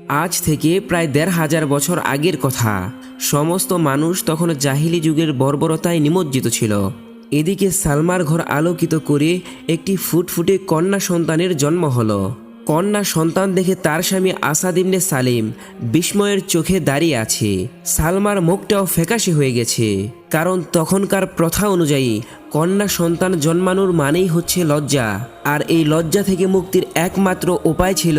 আজ থেকে প্রায় ১৫০০ বছর আগের কথা। সমস্ত মানুষ তখন জাহিলি যুগের বর্বরতায় নিমজ্জিত ছিল। এদিকে সালমার ঘর আলোকিত করে একটি ফুটফুটে কন্যা সন্তানের জন্ম হলো। কন্যা সন্তান দেখে তার স্বামী আসাদ ইবনে সালিম বিস্ময়ের চোখে দাঁড়িয়ে আছে। সালমার মুখটাও ফ্যাকাশে হয়ে গেছে, কারণ তখনকার প্রথা অনুযায়ী কন্যা সন্তান জন্মানোর মানেই হচ্ছে লজ্জা, আর এই লজ্জা থেকে মুক্তির একমাত্র উপায় ছিল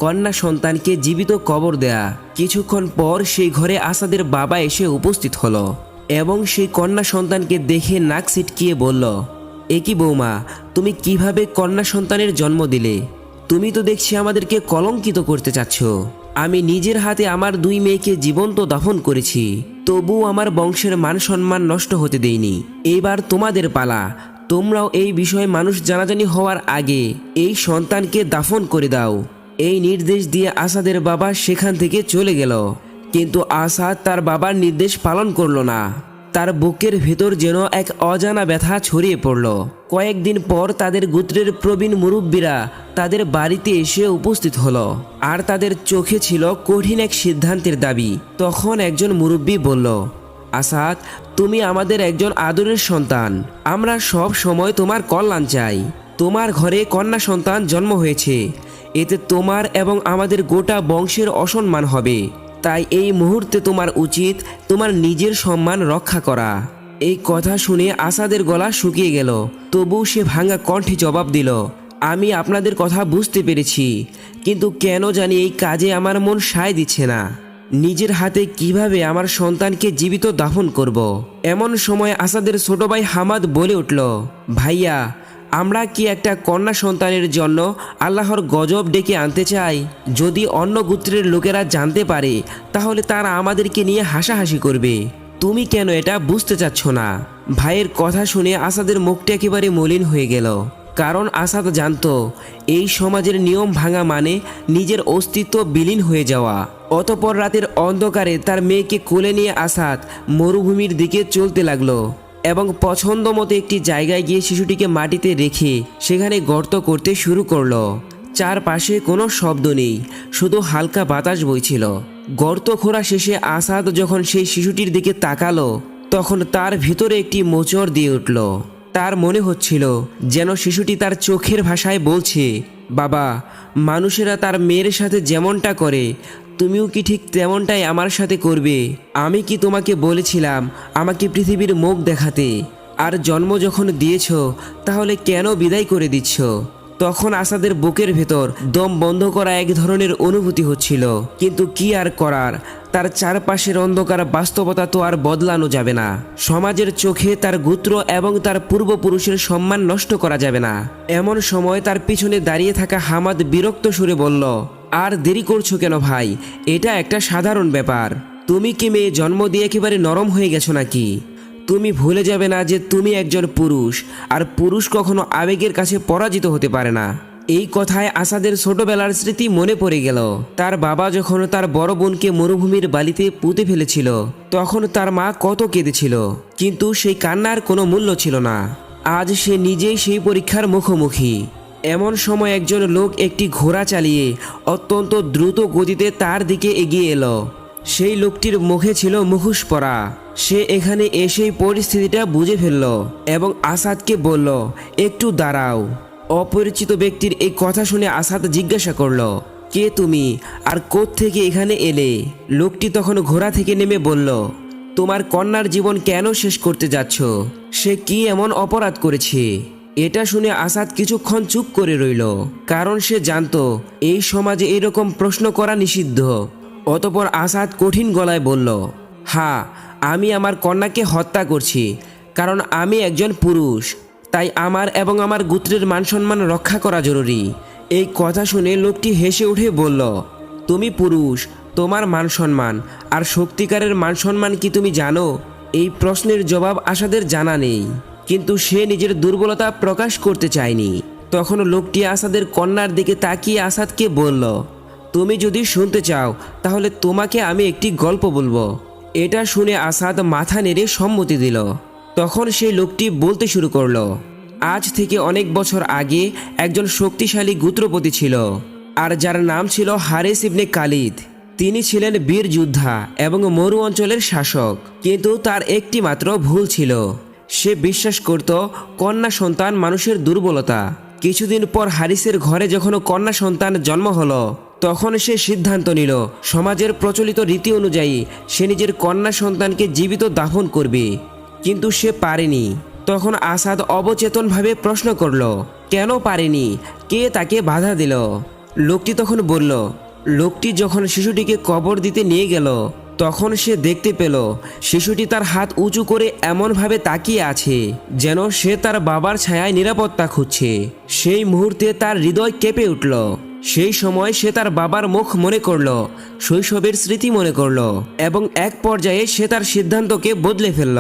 কন্যা সন্তানকে জীবিত কবর দেয়া। কিছুক্ষণ পর সেই ঘরে আসাদের বাবা এসে উপস্থিত হলো এবং সেই কন্যা সন্তানকে দেখে নাক সিটকিয়ে বলল, এ কি বৌমা, তুমি কিভাবে কন্যা সন্তানের জন্ম দিলে? তুমি তো দেখছি আমাদেরকে কলঙ্কিত করতে চাচ্ছ। আমি নিজের হাতে আমার 2 মেয়েকে জীবন্ত দাফন করেছি, তবু আমার বংশের মান সম্মান নষ্ট হতে দেইনি। এইবার তোমাদের পালা, তোমরাও এই বিষয়ে মানুষ জানাজানি হওয়ার আগে এই সন্তানকে দাফন করে দাও। এই নির্দেশ দিয়ে আসাদের বাবা সেখান থেকে চলে গেল। কিন্তু আসাদ তার বাবার নির্দেশ পালন করল না। তার বুকের ভেতর যেন এক অজানা ব্যথা ছড়িয়ে পড়ল। কয়েকদিন পর তাদের গোত্রের প্রবীণ মুরব্বীরা তাদের বাড়িতে এসে উপস্থিত হলো, আর তাদের চোখে ছিল কঠিন এক সিদ্ধান্তের দাবি। তখন একজন মুরব্বী বলল, আসাদ, তুমি আমাদের একজন আদরের সন্তান, আমরা সব সময় তোমার কল্যাণ চাই। তোমার ঘরে কন্যা সন্তান জন্ম হয়েছে, এতে তোমার এবং আমাদের গোটা বংশের অসম্মান হবে। তাই এই মুহূর্তে তোমার উচিত তোমার নিজের সম্মান রক্ষা করা। এই কথা শুনে আসাদের গলা শুকিয়ে গেল, তবু সে ভাঙা কণ্ঠে জবাব দিল, আমি আপনাদের কথা বুঝতে পেরেছি, কিন্তু কেন জানি এই কাজে আমার মন সায় দিচ্ছে না। নিজের হাতে কিভাবে আমার সন্তানকে জীবিত দাফন করব? এমন সময় আসাদের ছোট ভাই হামাদ বলে উঠল, ভাইয়া, আমরা কি একটা কন্যা সন্তানের জন্য আল্লাহর গজব ডেকে আনতে চাই? যদি অন্য গোত্রের লোকেরা জানতে পারে তাহলে তারা আমাদেরকে নিয়ে হাসাহাসি করবে। তুমি কেন এটা বুঝতে চাচ্ছ না? ভাইয়ের কথা শুনে আসাদের মুখটা একেবারে মলিন হয়ে গেল, কারণ আসাদ জানতো এই সমাজের নিয়ম ভাঙা মানে নিজের অস্তিত্ব বিলীন হয়ে যাওয়া। অতঃপর রাতের অন্ধকারে তার মেয়েকে কোলে নিয়ে আসাদ মরুভূমির দিকে চলতে লাগলো এবং পছন্দ মতো একটি জায়গায় গিয়ে শিশুটিকে মাটিতে রেখে সেখানে গর্ত করতে শুরু করলো। চারপাশে কোনো শব্দ নেই, শুধু হালকা বাতাস বইছিল। গর্ত খোঁড়া শেষে আসাদ যখন সেই শিশুটির দিকে তাকালো, তখন তার ভিতরে একটি মোচড় দিয়ে উঠল। তার মনে হচ্ছিল যেন শিশুটি তার চোখের ভাষায় বলছে, বাবা, মানুষেরা তার মেয়ের সাথে যেমনটা করে তুমিও কি ঠিক তেমনটাই আমার সাথে করবে? আমি কি তোমাকে বলেছিলাম আমাকে পৃথিবীর মুখ দেখাতে? আর জন্ম যখন দিয়েছ তাহলে কেন বিদায় করে দিচ্ছ? তখন আসাদের বুকের ভেতর দম বন্ধ করা এক ধরনের অনুভূতি হচ্ছিল, কিন্তু কি আর করার, তার চারপাশের অন্ধকার বাস্তবতা তো আর বদলানো যাবে না। সমাজের চোখে তার গোত্র এবং তার পূর্বপুরুষের সম্মান নষ্ট করা যাবে না। এমন সময় তার পিছনে দাঁড়িয়ে থাকা হামাদ বিরক্ত সুরে বলল, আর দেরি করছো কেন ভাই? এটা একটা সাধারণ ব্যাপার। তুমি কি মেয়ে জন্ম দিয়ে একেবারে নরম হয়ে গেছো নাকি? তুমি ভুলে যাবে না যে তুমি একজন পুরুষ, আর পুরুষ কখনো আবেগের কাছে পরাজিত হতে পারে না। এই কথায় আসাদের ছোটবেলার স্মৃতি মনে পড়ে গেল। তার বাবা যখন তার বড় বোনকে মরুভূমির বালিতে পুঁতে ফেলেছিল, তখন তার মা কত কেঁদেছিল, কিন্তু সেই কান্নার কোনো মূল্য ছিল না। আজ সে নিজেই সেই পরীক্ষার মুখোমুখি। এমন সময় একজন লোক একটি ঘোড়া চালিয়ে অত্যন্ত দ্রুত গতিতে তার দিকে এগিয়ে এলো। সেই লোকটির মুখে ছিল মুখোশ পরা। সে এখানে এসেই পরিস্থিতিটা বুঝে ফেলল এবং আসাদকে বলল, একটু দাঁড়াও। অপরিচিত ব্যক্তির এই কথা শুনে আসাদ জিজ্ঞাসা করল, কে তুমি আর কোত্থেকে এখানে এলে? লোকটি তখন ঘোড়া থেকে নেমে বলল, তোমার কন্যার জীবন কেন শেষ করতে যাচ্ছ? সে কি এমন অপরাধ করেছে? এটা শুনে আসাদ কিছুক্ষণ চুপ করে রইল, কারণ সে জানতো এই সমাজে এরকম প্রশ্ন করা নিষিদ্ধ। অতঃপর আসাদ কঠিন গলায় বলল, হ্যাঁ, আমি আমার কন্যাকে হত্যা করছি, কারণ আমি একজন পুরুষ। তাই আমার এবং আমার গোত্রের মানসম্মান রক্ষা করা জরুরি। এই কথা শুনে লোকটি হেসে উঠে বলল, তুমি পুরুষ, তোমার মানসম্মান আর সত্যিকারের মানসম্মান কি তুমি জানো? এই প্রশ্নের জবাব আসাদের জানা নেই, কিন্তু সে নিজের দুর্বলতা প্রকাশ করতে চায়নি। তখন লোকটি আসাদের কন্যার দিকে তাকিয়ে আসাদকে বলল, তুমি যদি শুনতে চাও তাহলে তোমাকে আমি একটি গল্প বলবো। এটা শুনে আসাদ মাথা নেড়ে সম্মতি দিল। তখন সেই লোকটি বলতে শুরু করলো, আজ থেকে অনেক বছর আগে একজন শক্তিশালী গোত্রপতি ছিল। আর যার নাম ছিল হারিস ইবনে খালিদ। তিনি ছিলেন বীর যোদ্ধা এবং মরু অঞ্চলের শাসক, কিন্তু তার একটি মাত্র ভুল ছিল। সে বিশ্বাস করত কন্যা সন্তান মানুষের দুর্বলতা। কিছুদিন পর হারিসের ঘরে যখন কন্যা সন্তান জন্ম হলো, তখন সে সিদ্ধান্ত নিল সমাজের প্রচলিত রীতি অনুযায়ী সে নিজের কন্যা সন্তানকে জীবিত দাফন করবে। কিন্তু সে পারেনি। তখন আসাদ অবচেতনভাবে প্রশ্ন করল, কেন পারেনি? কে তাকে বাধা দিল? লোকটি তখন বলল, লোকটি যখন শিশুটিকে কবর দিতে নিয়ে গেল, তখন সে দেখতে পেল শিশুটি তার হাত উঁচু করে এমনভাবে তাকিয়ে আছে যেন সে তার বাবার ছায়ায় নিরাপত্তা খুঁজছে। সেই মুহূর্তে তার হৃদয় কেঁপে উঠল। সেই সময় সে তার বাবার মুখ মনে করল, শৈশবের স্মৃতি মনে করল, এবং এক পর্যায়ে সে তার সিদ্ধান্তকে বদলে ফেলল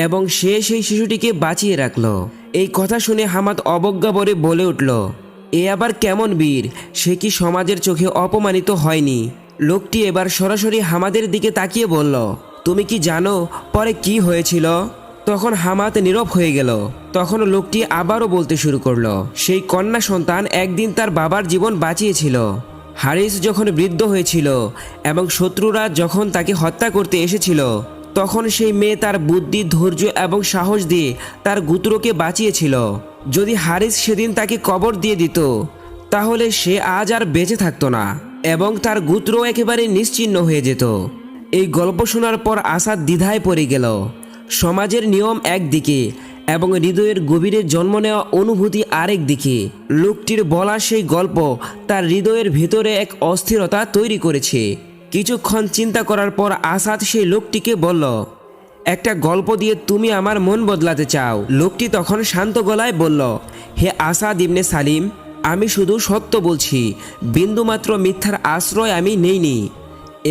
এবং সে সেই শিশুটিকে বাঁচিয়ে রাখল। এই কথা শুনে হামাদ অবজ্ঞাভরে বলে উঠল, এ আবার কেমন বীর? সে কি সমাজের চোখে অপমানিত হয়নি? লোকটি এবার সরাসরি হামাদের দিকে তাকিয়ে বলল, তুমি কি জানো পরে কি হয়েছিল? তখন হামাদ নীরব হয়ে গেল। তখন লোকটি আবারও বলতে শুরু করলো, সেই কন্যা সন্তান একদিন তার বাবার জীবন বাঁচিয়েছিল। হারিস যখন বৃদ্ধ হয়েছিল এবং শত্রুরা যখন তাকে হত্যা করতে এসেছিল, তখন সেই মেয়ে তার বুদ্ধি, ধৈর্য এবং সাহস দিয়ে তার গোত্রকে বাঁচিয়েছিল। যদি হারিস সেদিন তাকে কবর দিয়ে দিত, তাহলে সে আজ আর বেঁচে থাকতো না এবং তার গোত্র একেবারে নিশ্চিহ্ন হয়ে যেত। এই গল্প শোনার পর আসাদ দ্বিধায় পড়ে গেল। সমাজের নিয়ম একদিকে এবং হৃদয়ের গভীরে জন্ম নেওয়া অনুভূতি আরেক দিকে। লোকটির বলা সেই গল্প তার হৃদয়ের ভিতরে এক অস্থিরতা তৈরি করেছে। কিছুক্ষণ চিন্তা করার পর আসাদ সেই লোকটিকে বলল, একটা গল্প দিয়ে তুমি আমার মন বদলাতে চাও? লোকটি তখন শান্ত গলায় বলল, হে আসাদ ইবনে সালিম, আমি শুধু সত্য বলছি, বিন্দুমাত্র মিথ্যার আশ্রয় আমি নেইনি।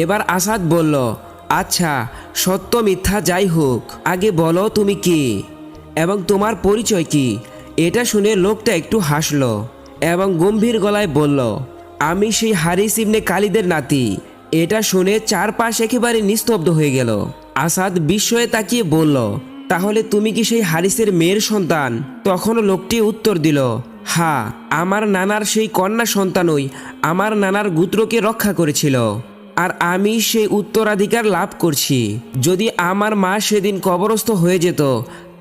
এবার আসাদ বলল, আচ্ছা, সত্য মিথ্যা যাই হোক, আগে বলো তুমি কে এবং তোমার পরিচয় কি? এটা শুনে লোকটা একটু হাসল এবং গম্ভীর গলায় বলল, আমি সেই হারিস ইবনে খালিদের নাতি। এটা শুনে চারপাশ একেবারে নিস্তব্ধ হয়ে গেল। আসাদ বিস্ময়ে তাকিয়ে বলল, তাহলে তুমি কি সেই হারিসের মেয়ের সন্তান? তখন লোকটি উত্তর দিল, হ্যাঁ, আমার নানার সেই কন্যা সন্তানই আমার নানার গোত্রকে রক্ষা করেছিল, আর আমি সেই উত্তরাধিকার লাভ করছি। যদি আমার মা সেদিন কবরস্থ হয়ে যেত,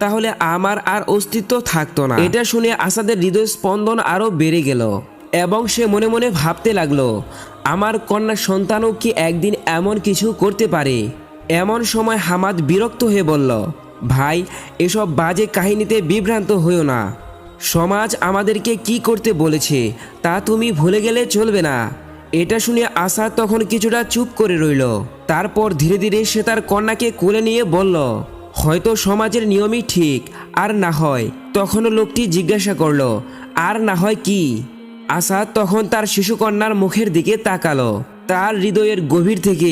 তাহলে আমার আর অস্তিত্ব থাকতো না। এটা শুনে আসাদের হৃদয় স্পন্দন আরও বেড়ে গেল এবং সে মনে মনে ভাবতে লাগলো, আমার কন্যা সন্তানও কি একদিন এমন কিছু করতে পারে? এমন সময় হামাদ বিরক্ত হয়ে বলল, ভাই, এসব বাজে কাহিনীতে বিভ্রান্ত হইও না। সমাজ আমাদেরকে কি করতে বলেছে তা তুমি ভুলে গেলে চলবে না। এটা শুনে আসাদ তখন কিছুটা চুপ করে রইল। তারপর ধীরে ধীরে সে তার কন্যাকে কোলে নিয়ে বলল, হয়তো সমাজের নিয়মই ঠিক, আর না হয়। তখন লোকটি জিজ্ঞাসা করল, আর না হয় কি? আসাদ তখন তার শিশুকন্যার মুখের দিকে তাকালো। তার হৃদয়ের গভীর থেকে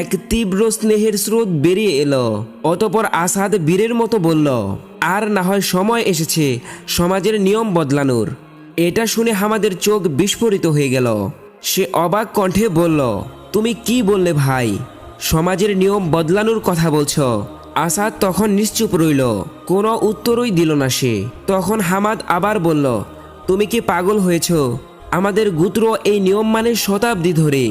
এক তীব্র স্নেহের স্রোত বেরিয়ে এলো। অতপর আসাদ বীরের মতো বলল, আর না হয় সময় এসেছে সমাজের নিয়ম বদলানোর। এটা শুনে আমাদের চোখ বিস্ফোরিত হয়ে গেল। সে অবাক কণ্ঠে বলল, তুমি কি বললে ভাই? সমাজের নিয়ম বদলানোর কথা বলছ? আসাদ তখন নিশ্চুপ রইল, কোনো উত্তরই দিল না সে। তখন হামাদ আবার বলল, তুমি কি পাগল হয়েছ? আমাদের গোত্র এই নিয়ম মানে শতাব্দী ধরে।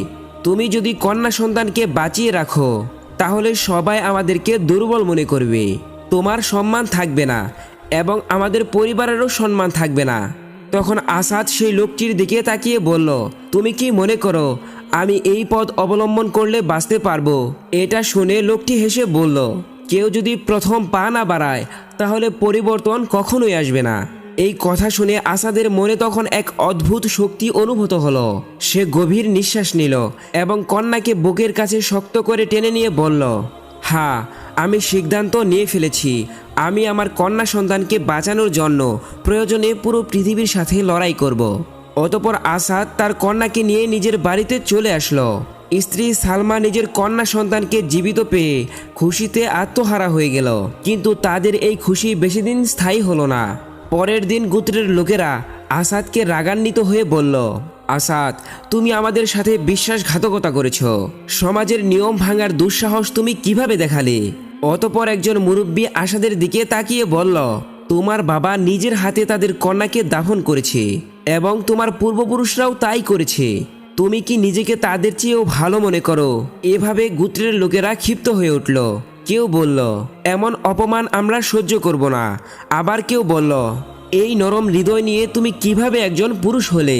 তুমি যদি কন্যা সন্তানকে বাঁচিয়ে রাখো, তাহলে সবাই আমাদেরকে দুর্বল মনে করবে, তোমার সম্মান থাকবে না এবং আমাদের পরিবারেরও সম্মান থাকবে না। তখন আসাদ সেই লোকটির দিকে তাকিয়ে বলল, তুমি কি মনে করো আমি এই পথ অবলম্বন করলে বাঁচতে পারবো? এটা শুনে লোকটি হেসে বলল, কেউ যদি প্রথম পা না বাড়ায়, তাহলে পরিবর্তন কখনোই আসবে না। এই কথা শুনে আসাদের মনে তখন এক অদ্ভুত শক্তি অনুভূত হলো। সে গভীর নিঃশ্বাস নিল এবং কন্যাকে বুকের কাছে শক্ত করে টেনে নিয়ে বলল, হ্যাঁ, আমি সিদ্ধান্ত নিয়ে ফেলেছি। আমি আমার কন্যা সন্তানকে বাঁচানোর জন্য প্রয়োজনে পুরো পৃথিবীর সাথে লড়াই করব। অতপর আসাদ তার কন্যাকে নিয়ে নিজের বাড়িতে চলে আসলো। স্ত্রী সালমা নিজের কন্যা সন্তানকে জীবিত পেয়ে খুশিতে আত্মহারা হয়ে গেল। কিন্তু তাদের এই খুশি বেশি দিন স্থায়ী হলো না। পরের দিন গোত্রের লোকেরা আসাদকে রাগান্বিত হয়ে বলল, আসাদ, তুমি আমাদের সাথে বিশ্বাসঘাতকতা করেছ। সমাজের নিয়ম ভাঙার দুঃসাহস তুমি কিভাবে দেখালে? অতপর একজন মুরব্বী আসাদের দিকে তাকিয়ে বলল, তোমার বাবা নিজের হাতে তাদের কন্যাকে দাফন করেছে। এবং তোমার পূর্বপুরুষরাও তাই করেছে। তুমি কি নিজেকে তাদের চেয়েও ভালো মনে করো? এভাবে গোত্রের লোকেরা ক্ষিপ্ত হয়ে উঠল। কেউ বলল, এমন অপমান আমরা সহ্য করব না। আবার কেউ বলল, এই নরম হৃদয় নিয়ে তুমি কিভাবে একজন পুরুষ হলে?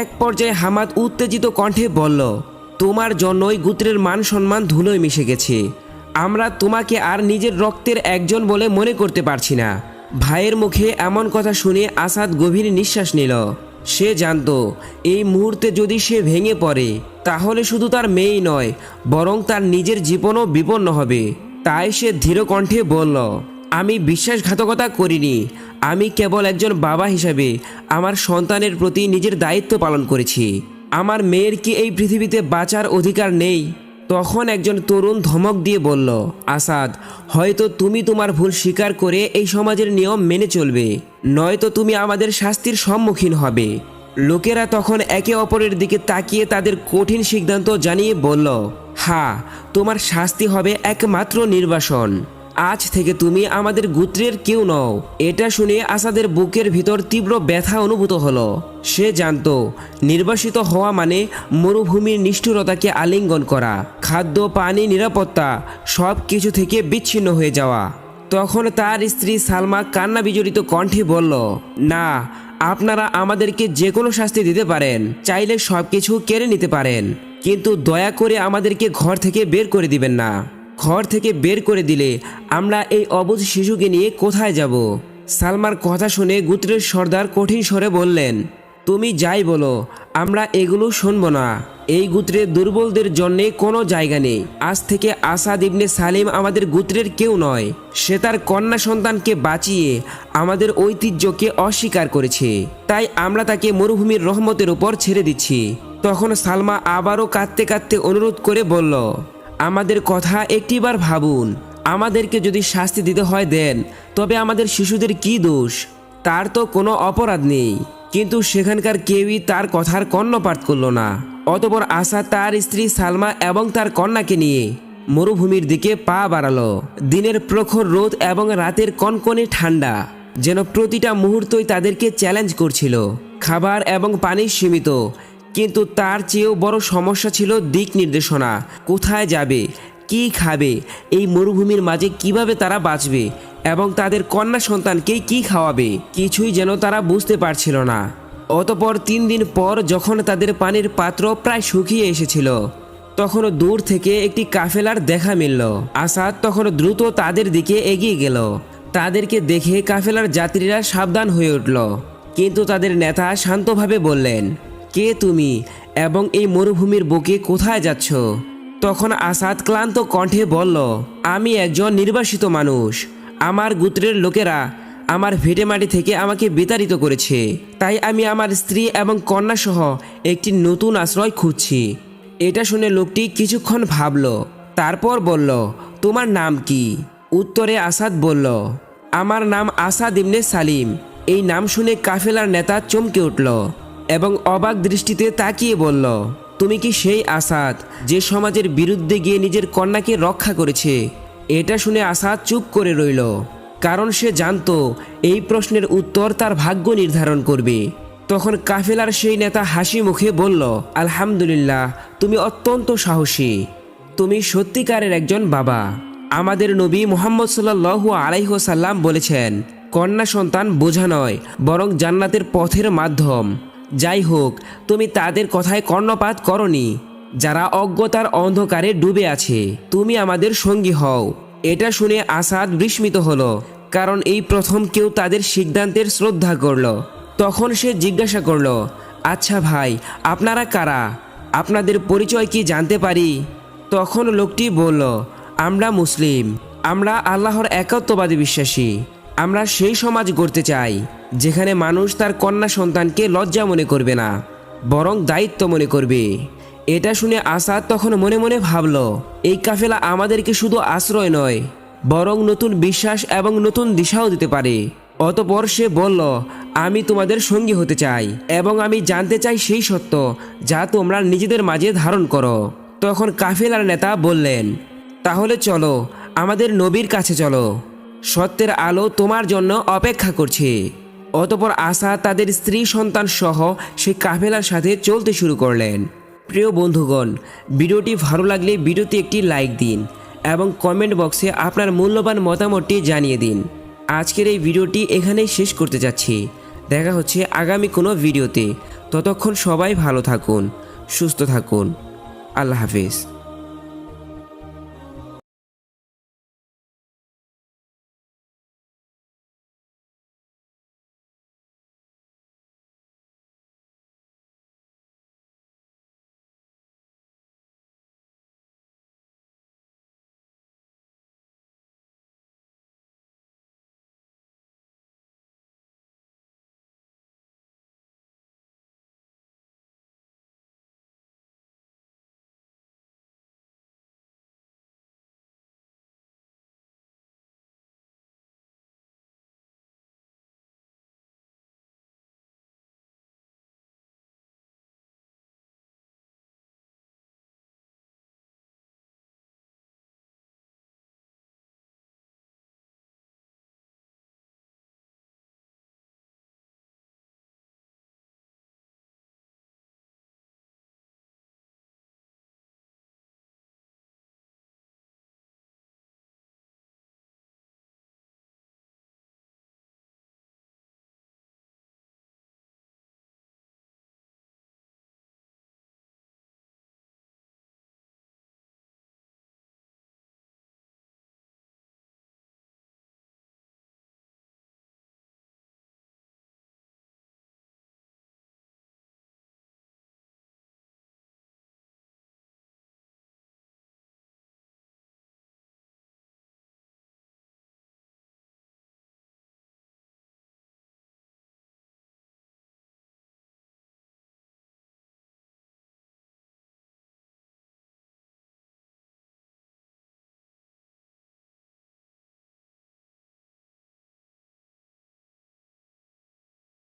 এক পর্যায়ে হামাদ উত্তেজিত কণ্ঠে বলল, তোমার জন্যই গোত্রের মান সম্মান ধুলোয় মিশে গেছে। আমরা তোমাকে আর নিজের রক্তের একজন বলে মনে করতে পারছি না। ভাইয়ের মুখে এমন কথা শুনে আসাদ গভীর নিঃশ্বাস নিল। সে জানত এই মুহূর্তে যদি সে ভেঙে পড়ে তাহলে শুধু তার মেয়েই নয়, বরং তার নিজের জীবনও বিপন্ন হবে। তাই সে ধীর কণ্ঠে বলল, আমি বিশ্বাসঘাতকতা করিনি। আমি কেবল একজন বাবা হিসাবে আমার সন্তানের প্রতি নিজের দায়িত্ব পালন করেছি। আমার মেয়ের কি এই পৃথিবীতে বাঁচার অধিকার নেই? তখন একজন তরুণ ধমক দিয়ে বলল, আসাদ, হয়তো তুমি তোমার ভুল স্বীকার করে এই সমাজের নিয়ম মেনে চলবে, নয়তো তুমি আমাদের শাস্তির সম্মুখীন হবে। লোকেরা তখন একে অপরের দিকে তাকিয়ে তাদের কঠিন সিদ্ধান্ত জানিয়ে বলল, হ্যাঁ, তোমার শাস্তি হবে একমাত্র নির্বাসন। আজ থেকে তুমি আমাদের গোত্রের কেউ নও। এটা শুনে আসাদের বুকের ভিতর তীব্র ব্যথা অনুভূত হলো। সে জানত নির্বাসিত হওয়া মানে মরুভূমির নিষ্ঠুরতাকে আলিঙ্গন করা, খাদ্য, পানি, নিরাপত্তা সব কিছু থেকে বিচ্ছিন্ন হয়ে যাওয়া। তখন তার স্ত্রী সালমা কান্না বিজড়িত কণ্ঠে বলল, না, আপনারা আমাদেরকে যে কোনো শাস্তি দিতে পারেন, চাইলে সব কিছু কেড়ে নিতে পারেন, কিন্তু দয়া করে আমাদেরকে ঘর থেকে বের করে দিবেন না। ঘর থেকে বের করে দিলে আমরা এই অবুঝ শিশুকে নিয়ে কোথায় যাব? সালমার কথা শুনে গোত্রের সর্দার কঠিন স্বরে বললেন, তুমি যাই বলো, আমরা এগুলো শুনব না। এই গোত্রের দুর্বলদের জন্যে কোনো জায়গা নেই। আজ থেকে আসাদ ইবনে সালিম আমাদের গোত্রের কেউ নয়। সে তার কন্যা সন্তানকে বাঁচিয়ে আমাদের ঐতিহ্যকে অস্বীকার করেছে। তাই আমরা তাকে মরুভূমির রহমতের উপর ছেড়ে দিচ্ছি। তখন সালমা আবারও কাঁদতে কাঁদতে অনুরোধ করে বলল, আমাদের কথা একটিবার ভাবুন। আমাদেরকে যদি শাস্তি দিতে হয় দেন, তবে আমাদের শিশুদের কি দোষ? তার তো কোনো অপরাধ নেই। কিন্তু সেখানকার কেউই তার কথার কর্ণপাত করল না। অতঃপর আসাদ তার স্ত্রী সালমা এবং তার কন্যাকে নিয়ে মরুভূমির দিকে পা বাড়ালো। দিনের প্রখর রোদ এবং রাতের কনকনে ঠান্ডা যেন প্রতিটা মুহূর্তই তাদেরকে চ্যালেঞ্জ করছিল। খাবার এবং পানি সীমিত, কিন্তু তার চেয়েও বড় সমস্যা ছিল দিক নির্দেশনা। কোথায় যাবে, কি খাবে, এই মরুভূমির মাঝে কিভাবে তারা বাঁচবে এবং তাদের কন্যা সন্তানকে কি খাওয়াবে, কিছুই যেন তারা বুঝতে পারছিল না। অতঃপর 3 দিন পর যখন তাদের পানির পাত্র প্রায় শুকিয়ে এসেছিল, তখন দূর থেকে একটি কাফেলার দেখা মিলল। আসাদ তখন দ্রুত তাদের দিকে এগিয়ে গেল। তাদেরকে দেখে কাফেলার যাত্রীরা সাবধান হয়ে উঠল, কিন্তু তাদের নেতা শান্তভাবে বললেন, কে তুমি এবং এই মরুভূমির বুকে কোথায় যাচ্ছ? তখন আসাদ ক্লান্ত কণ্ঠে বলল, আমি একজন নির্বাসিত মানুষ। আমার গোত্রের লোকেরা আমার ভিটেমাটি থেকে আমাকে বিতাড়িত করেছে। তাই আমি আমার স্ত্রী এবং কন্যা সহ একটি নতুন আশ্রয় খুঁজছি। এটা শুনে লোকটি কিছুক্ষণ ভাবল, তারপর বলল, তোমার নাম কি? উত্তরে আসাদ বলল, আমার নাম আসাদ ইবনে সালিম। এই নাম শুনে কাফেলার নেতা চমকে উঠল এবং অবাক দৃষ্টিতে তাকিয়ে বলল, তুমি কি সেই আসাদ যে সমাজের বিরুদ্ধে গিয়ে নিজের কন্যাকে রক্ষা করেছে? এটা শুনে আসাদ চুপ করে রইল, কারণ সে জানত এই প্রশ্নের উত্তর তার ভাগ্য নির্ধারণ করবে। তখন কাফেলার সেই নেতা হাসি মুখে বলল, আলহামদুলিল্লাহ, তুমি অত্যন্ত সাহসী। তুমি সত্যিকারের একজন বাবা। আমাদের নবী মুহাম্মদ সাল্লাল্লাহু আলাইহি ওয়াসাল্লাম বলেছেন, কন্যা সন্তান বোঝা নয়, বরং জান্নাতের পথের মাধ্যম। যাই হোক, তুমি তাদের কথায় কর্ণপাত করনি যারা অজ্ঞতার অন্ধকারে ডুবে আছে। তুমি আমাদের সঙ্গী হও। এটা শুনে আসাদ বিস্মিত হলো, কারণ এই প্রথম কেউ তাদের সিদ্ধান্তের শ্রদ্ধা করল। তখন সে জিজ্ঞাসা করল, আচ্ছা ভাই, আপনারা কারা? আপনাদের পরিচয় কি জানতে পারি? তখন লোকটি বলল, আমরা মুসলিম। আমরা আল্লাহর একাত্মবাদী বিশ্বাসী। আমরা সেই সমাজ গড়তে চাই যেখানে মানুষ তার কন্যা সন্তানকে লজ্জা মনে করবে না, বরং দায়িত্ব মনে করবে। এটা শুনে আসাদ তখন মনে মনে ভাবল, এই কাফেলা আমাদেরকে শুধু আশ্রয় নয়, বরং নতুন বিশ্বাস এবং নতুন দিশাও দিতে পারে। অতঃপর সে বলল, আমি তোমাদের সঙ্গী হতে চাই এবং আমি জানতে চাই সেই সত্য যা তোমরা নিজেদের মাঝে ধারণ করো। তখন কাফেলার নেতা বললেন, তাহলে চলো, আমাদের নবীর কাছে চলো। সত্যের আলো তোমার জন্য অপেক্ষা করছে। অতঃপর আসাদ তাদের স্ত্রী সন্তান সহ সেই কাফেলার সাথে চলতে শুরু করলেন। প্রিয় বন্ধুগণ, ভিডিওটি ভালো লাগলে ভিডিওতে একটি লাইক দিন এবং কমেন্ট বক্সে আপনার মূল্যবান মতামতটি জানিয়ে দিন। আজকের এই ভিডিওটি এখানেই শেষ করতে যাচ্ছি। দেখা হচ্ছে আগামী কোনো ভিডিওতে। ততক্ষণ সবাই ভালো থাকুন, সুস্থ থাকুন। আল্লাহ হাফেজ।